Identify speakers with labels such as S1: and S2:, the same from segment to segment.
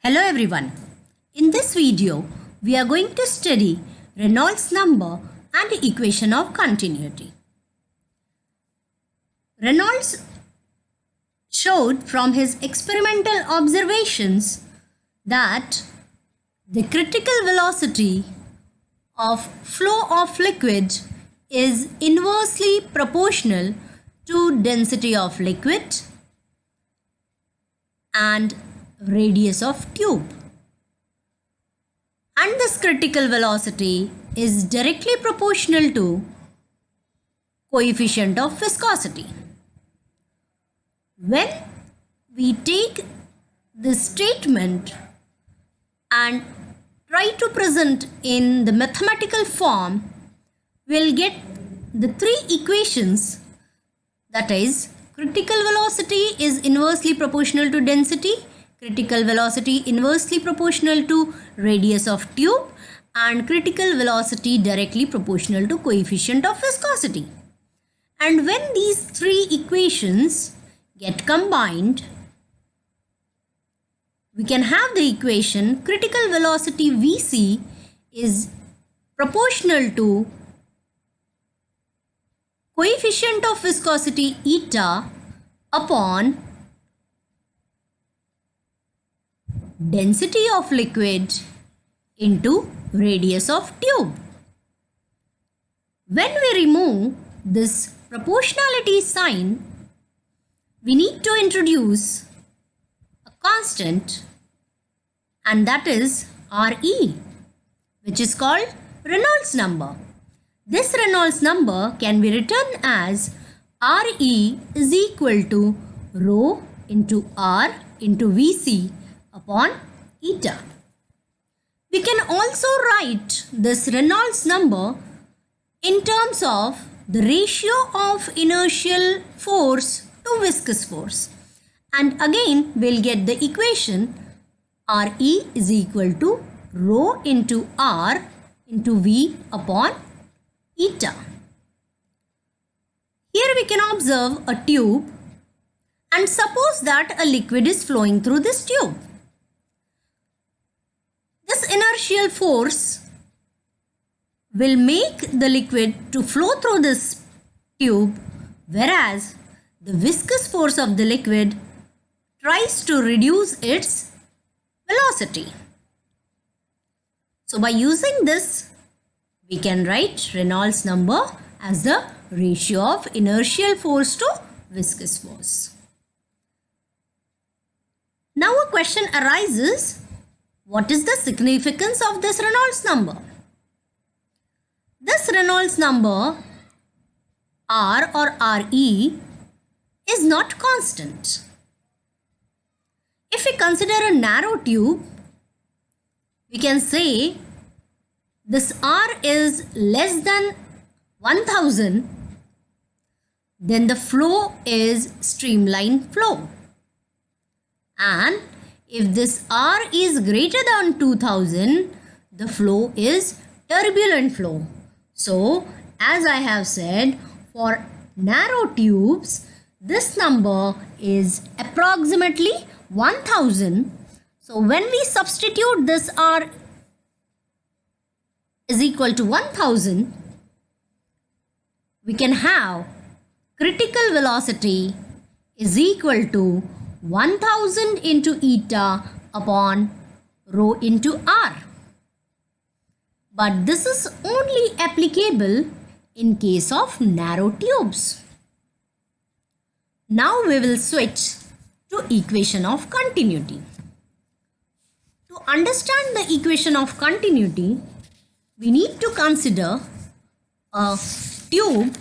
S1: Hello everyone. In this video, we are going to study Reynolds number and equation of continuity. Reynolds showed from his experimental observations that the critical velocity of flow of liquid is inversely proportional to density of liquid and radius of tube, and this critical velocity is directly proportional to coefficient of viscosity. When we take this statement and try to present in the mathematical form, we'll get the three equations, that is, critical velocity is inversely proportional to density, critical velocity inversely proportional to radius of tube, and critical velocity directly proportional to coefficient of viscosity. And when these three equations get combined, we can have the equation critical velocity Vc is proportional to coefficient of viscosity eta upon density of liquid into radius of tube. When we remove this proportionality sign, we need to introduce a constant, and that is Re, which is called Reynolds number. This Reynolds number can be written as Re is equal to rho into R into Vc upon eta. We can also write this Reynolds number in terms of the ratio of inertial force to viscous force. And again, we'll get the equation Re is equal to rho into R into V upon eta. Here we can observe a tube, and suppose that a liquid is flowing through this tube. This inertial force will make the liquid to flow through this tube, whereas the viscous force of the liquid tries to reduce its velocity. So by using this, we can write Reynolds number as the ratio of inertial force to viscous force. Now a question arises, what is the significance of this Reynolds number? This Reynolds number R or Re is not constant. If we consider a narrow tube, we can say this R is less than 1000, then the flow is streamline flow. And if this R is greater than 2000, the flow is turbulent flow. So, as I have said, for narrow tubes, this number is approximately 1000. So, when we substitute this R is equal to 1000, we can have critical velocity is equal to 1000 into eta upon rho into R. But this is only applicable in case of narrow tubes. Now we will switch to equation of continuity. To understand the equation of continuity, we need to consider a tube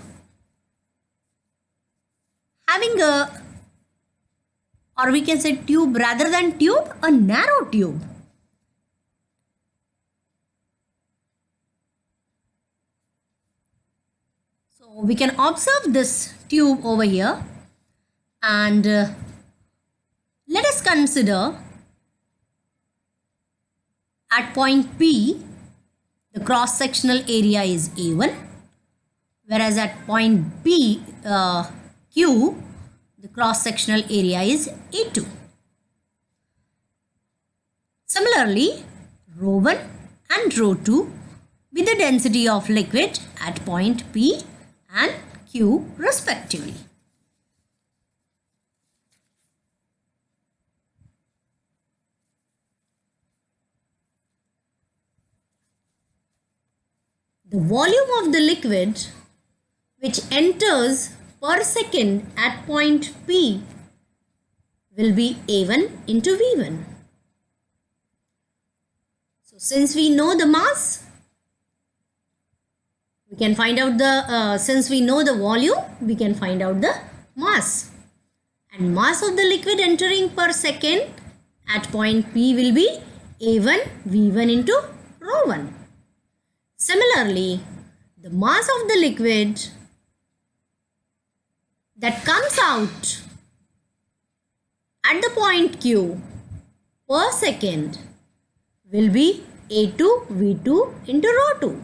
S1: having a, or we can say tube rather than tube, a narrow tube. So we can observe this tube over here, and let us consider at point P, the cross-sectional area is A1, whereas at point P, Q, the cross-sectional area is A2. Similarly, rho 1 and rho 2 be the density of liquid at point P and Q respectively. The volume of the liquid which enters per second at point P will be A1 into V1. So since we know the mass, we can find out since we know the volume, we can find out the mass. And mass of the liquid entering per second at point P will be A1 V1 into rho 1. Similarly, the mass of the liquid that comes out at the point Q per second will be A2 V2 into rho 2.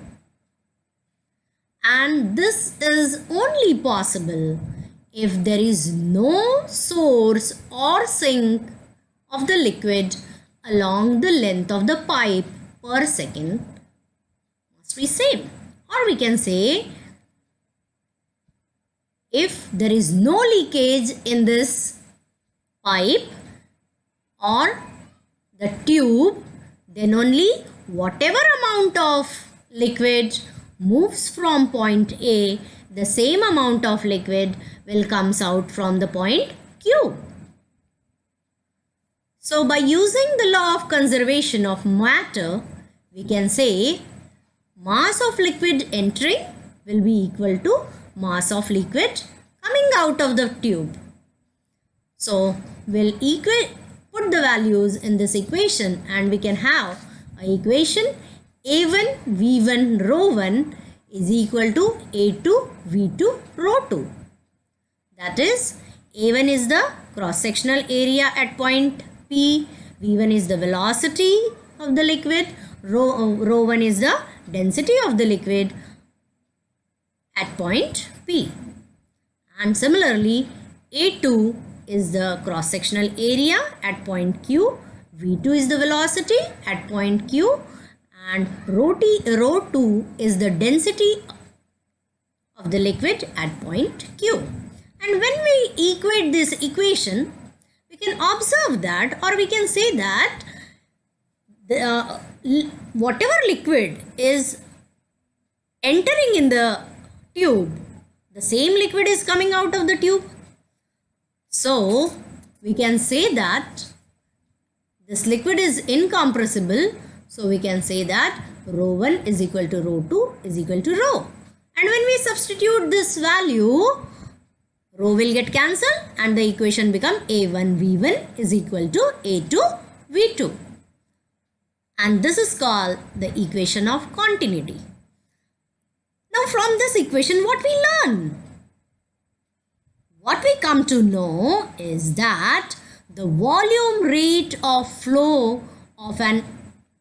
S1: And this is only possible if there is no source or sink of the liquid along the length of the pipe per second must be same. Or we can say, if there is no leakage in this pipe or the tube, then only whatever amount of liquid moves from point A, the same amount of liquid will comes out from the point Q. So by using the law of conservation of matter, we can say mass of liquid entering will be equal to mass of liquid coming out of the tube. So we'll put the values in this equation and we can have an equation A1 V1 rho 1 is equal to A2 V2 rho 2. That is, A1 is the cross-sectional area at point P, V1 is the velocity of the liquid, rho 1 is the density of the liquid at point P. And similarly, A2 is the cross-sectional area at point Q, V2 is the velocity at point Q, and rho 2 is the density of the liquid at point Q. And when we equate this equation, we can observe that, or we can say that whatever liquid is entering in the tube, the same liquid is coming out of the tube. So we can say that this liquid is incompressible. So we can say that rho 1 is equal to rho 2 is equal to rho. And when we substitute this value, rho will get cancelled and the equation become A1 V1 is equal to A2 V2. And this is called the equation of continuity. Now from this equation, what we learn? What we come to know is that the volume rate of flow of an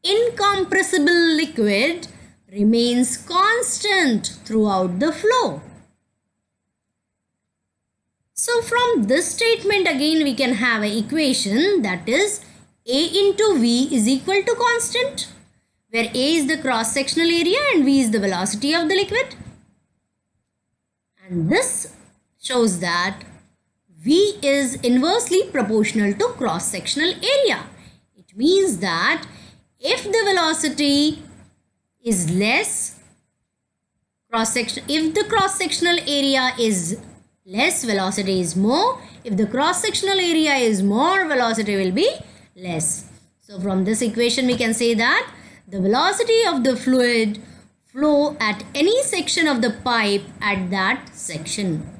S1: incompressible liquid remains constant throughout the flow. So from this statement again we can have an equation that is A into V is equal to constant, where A is the cross-sectional area and V is the velocity of the liquid. And this shows that V is inversely proportional to cross-sectional area. It means that if the velocity is less, if the cross-sectional area is less, velocity is more. If the cross-sectional area is more, velocity will be less. So from this equation we can say that the velocity of the fluid flow at any section of the pipe at that section.